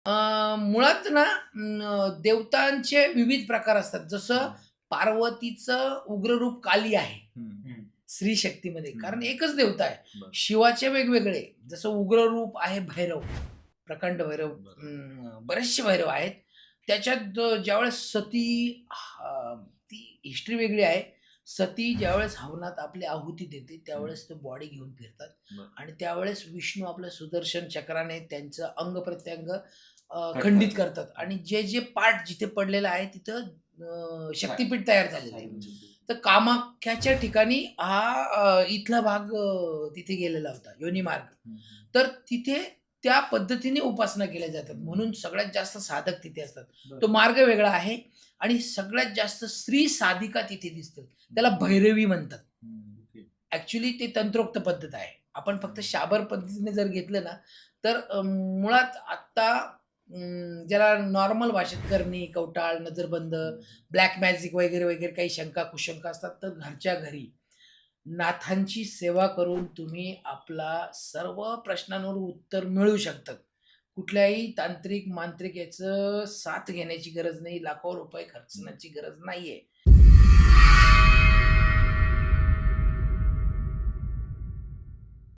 मुळात ना देवतांचे विविध प्रकार असतात. जसं हं, पार्वतीचं उग्ररूप काली आहे हं, हं, स्त्री शक्तीमध्ये. हं. कारण एकच देवता आहे. बरं, शिवाचे वेगवेगळे जसं उग्ररूप आहे भैरव, प्रचंड भैरव, बरं. बरेचसे भैरव आहेत. त्याच्यात ज्यावेळेस सती ती हिस्ट्री वेगळी आहे. सती ज्यावेळेस हवनात आपली आहुती देते, हं, त्यावेळेस ते बॉडी घेऊन फिरतात बरं. आणि त्यावेळेस विष्णू आपल्या सुदर्शन चक्राने त्यांचं अंग-प्रत्यंग कट खंडित करतात. करतात आणि जे पार्ट जिथे पडलेलं आहे तिथं शक्तिपीठ तयार झालेलं आहे. तर कामाख्याच्या ठिकाणी हा इथला भाग तिथे गेलेला होता, योनी मार्ग. हं, हं. तर तिथे त्या पद्धतीने उपासना केल्या जातात. म्हणून सगळ्यात जास्त साधक तिथे असतात. बरं. तो मार्ग वेगळा आहे आणि सगळ्यात जास्त स्त्री साधिका तिथे दिसतात. त्याला भैरवी म्हणतात. हं, ओके. ॲक्चुअली ते तंत्रोक्त पद्धत आहे. आपण फक्त शाबर पद्धतीने जर घेतलं ना, तर मुळात आत्ता ज्याला नॉर्मल भाषेत करणी, कवटाळ, नजरबंद, हं, ब्लॅक मॅजिक वगैरे, वगैरे काही शंका, कुशंका असतात, तर घरच्या घरी नाथांची सेवा करून तुम्ही आपला सर्व प्रश्नांवर उत्तर मिळवू शकतात. कुठल्याही तांत्रिक, मांत्रिक याचं साथ घेण्याची गरज नाही. लाखो रुपये खर्चण्याची गरज नाहीये.